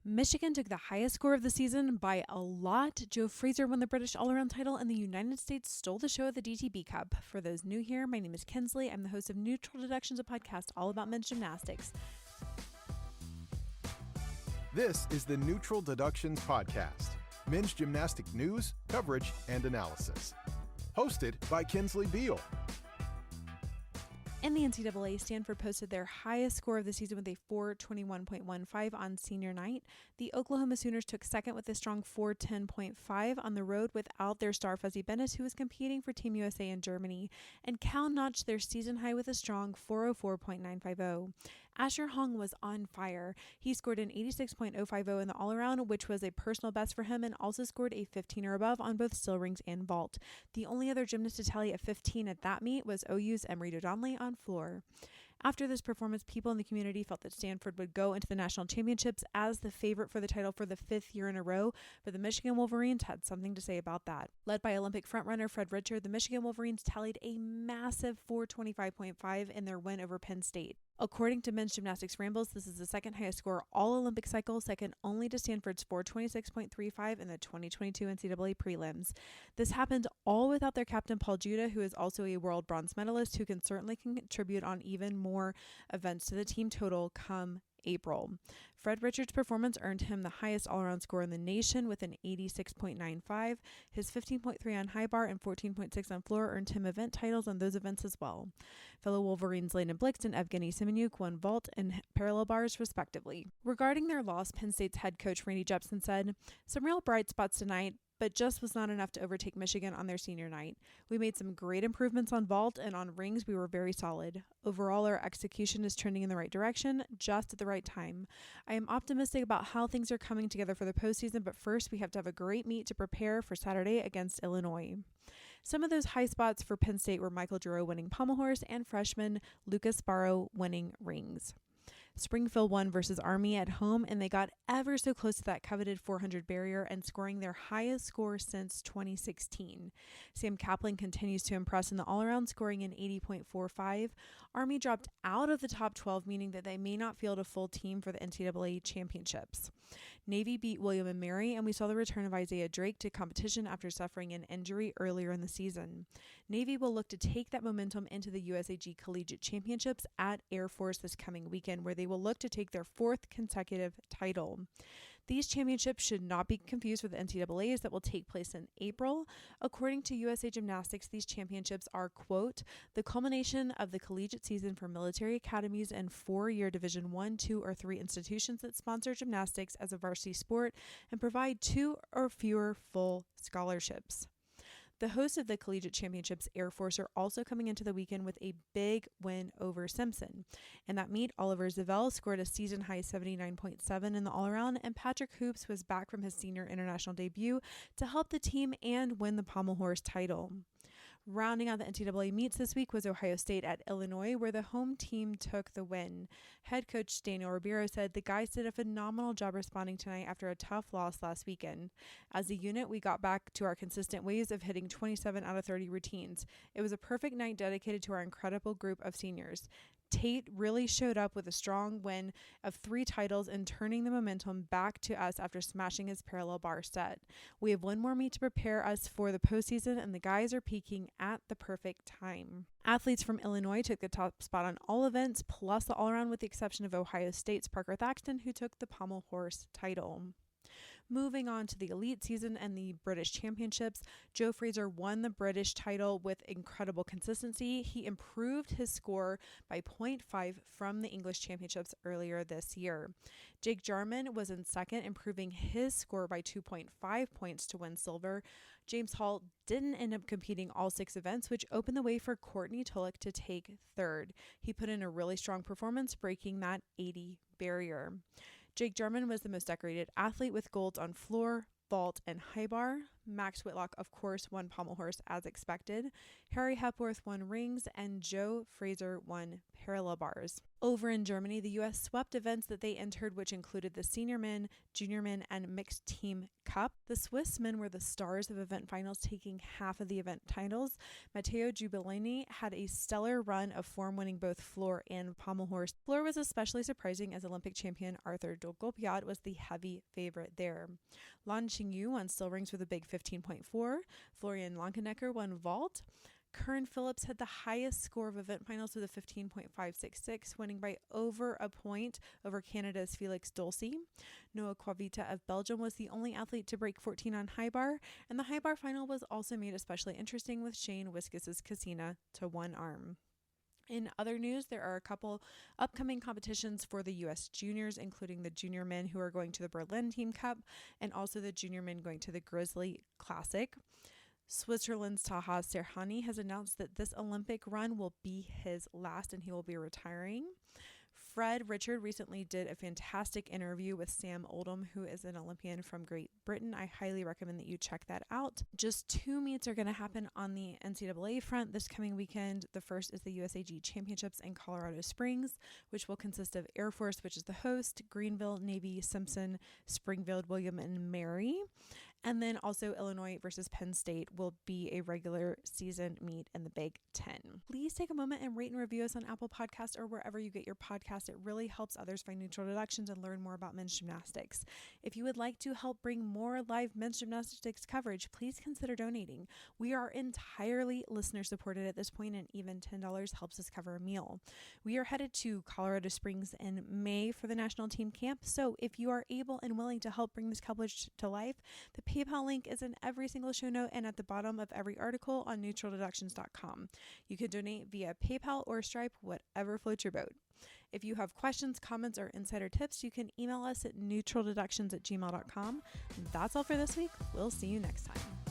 Michigan took the highest score of the season by a lot. Joe Fraser won the British all-around title, and the United States stole the show at the DTB Cup. For those new here, my name is Kinsley. I'm the host of Neutral Deductions, a podcast all about men's gymnastics. This is the Neutral Deductions podcast, men's gymnastic news, coverage, and analysis. Hosted by Kinsley Beal. In the NCAA, Stanford posted their highest score of the season with a 421.15 on senior night. The Oklahoma Sooners took second with a strong 410.5 on the road without their star Fuzzy Bennett, who was competing for Team USA in Germany. And Cal notched their season high with a strong 404.950. Asher Hong was on fire. He scored an 86.050 in the all-around, which was a personal best for him, and also scored a 15 or above on both still rings and vault. The only other gymnast to tally a 15 at that meet was OU's Emery O'Donnelly on floor. After this performance, people in the community felt that Stanford would go into the national championships as the favorite for the title for the fifth year in a row, but the Michigan Wolverines had something to say about that. Led by Olympic frontrunner Fred Richard, the Michigan Wolverines tallied a massive 425.5 in their win over Penn State. According to Men's Gymnastics Rambles, this is the second highest score all Olympic cycle, second only to Stanford's 426.35 in the 2022 NCAA prelims. This happened all without their captain Paul Judah, who is also a world bronze medalist who can certainly contribute on even more events to the team total come April. Fred Richards' performance earned him the highest all-around score in the nation with an 86.95. His 15.3 on high bar and 14.6 on floor earned him event titles on those events as well. Fellow Wolverines Landon Blixt and Evgeny Semenyuk won vault and parallel bars respectively. Regarding their loss, Penn State's head coach Randy Jepson said, "Some real bright spots tonight, but just was not enough to overtake Michigan on their senior night. We made some great improvements on vault, and on rings we were very solid. Overall, our execution is trending in the right direction, just at the right time. I am optimistic about how things are coming together for the postseason, but first we have to have a great meet to prepare for Saturday against Illinois." Some of those high spots for Penn State were Michael Giroux winning pommel horse and freshman Lucas Sparrow winning rings. Springfield won versus Army at home, and they got ever so close to that coveted 400 barrier and scoring their highest score since 2016. Sam Kaplan continues to impress in the all-around, scoring an 80.45. Army dropped out of the top 12, meaning that they may not field a full team for the NCAA championships. Navy beat William & Mary, and we saw the return of Isaiah Drake to competition after suffering an injury earlier in the season. Navy will look to take that momentum into the USAG Collegiate Championships at Air Force this coming weekend, where they will look to take their fourth consecutive title. These championships should not be confused with the NCAAs that will take place in April. According to USA Gymnastics, these championships are, quote, the culmination of the collegiate season for military academies and four-year Division I, II, or III institutions that sponsor gymnastics as a varsity sport and provide two or fewer full scholarships. The hosts of the Collegiate Championships, Air Force, are also coming into the weekend with a big win over Simpson. In that meet, Oliver Zavell scored a season-high 79.7 in the all-around, and Patrick Hoops was back from his senior international debut to help the team and win the pommel horse title. Rounding out the NCAA meets this week was Ohio State at Illinois, where the home team took the win. Head coach Daniel Ribeiro said the guys did a phenomenal job responding tonight after a tough loss last weekend. As a unit, we got back to our consistent ways of hitting 27 out of 30 routines. It was a perfect night dedicated to our incredible group of seniors. Tate really showed up with a strong win of 3 titles and turning the momentum back to us after smashing his parallel bar set. We have one more meet to prepare us for the postseason, and the guys are peaking at the perfect time. Athletes from Illinois took the top spot on all events, plus the all-around, with the exception of Ohio State's Parker Thaxton, who took the pommel horse title. Moving on to the elite season and the British Championships, Joe Fraser won the British title with incredible consistency. He improved his score by 0.5 from the English Championships earlier this year. Jake Jarman was in second, improving his score by 2.5 points to win silver. James Hall didn't end up competing all 6 events, which opened the way for Courtney Tulloch to take third. He put in a really strong performance, breaking that 80 barrier. Jake Jarman was the most decorated athlete with golds on floor, vault, and high bar. Max Whitlock, of course, won pommel horse as expected. Harry Hepworth won rings, and Joe Fraser won parallel bars. Over in Germany, the U.S. swept events that they entered, which included the senior men, junior men, and mixed team cup. The Swiss men were the stars of event finals, taking half of the event titles. Matteo Giubellini had a stellar run of form, winning both floor and pommel horse. Floor was especially surprising as Olympic champion Arthur Dolgopiat was the heavy favorite there. Lan Xingyu won still rings with a big 15.4. Florian Lonkenecker won vault. Curran Phillips had the highest score of event finals with a 15.566, winning by over a point over Canada's Felix Dulce. Noah Quavita of Belgium was the only athlete to break 14 on high bar, and the high bar final was also made especially interesting with Shane Wiskus' Casina to one arm. In other news, there are a couple upcoming competitions for the U.S. juniors, including the junior men who are going to the Berlin Team Cup and also the junior men going to the Grizzly Classic. Switzerland's Taha Serhani has announced that this Olympic run will be his last and he will be retiring. Fred Richard recently did a fantastic interview with Sam Oldham, who is an Olympian from Great Britain. I highly recommend that you check that out. Just 2 meets are going to happen on the NCAA front this coming weekend. The first is the USAG Championships in Colorado Springs, which will consist of Air Force, which is the host, Greenville, Navy, Simpson, Springfield, William, and Mary. And then also Illinois versus Penn State will be a regular season meet in the Big Ten. Please take a moment and rate and review us on Apple Podcasts or wherever you get your podcast. It really helps others find Neutral Deductions and learn more about men's gymnastics. If you would like to help bring more live men's gymnastics coverage, please consider donating. We are entirely listener supported at this point, and even $10 helps us cover a meal. We are headed to Colorado Springs in May for the national team camp, so if you are able and willing to help bring this coverage to life, the PayPal link is in every single show note and at the bottom of every article on neutraldeductions.com. You can donate via PayPal or Stripe, whatever floats your boat. If you have questions, comments, or insider tips, you can email us at neutraldeductions@gmail.com. That's all for this week. We'll see you next time.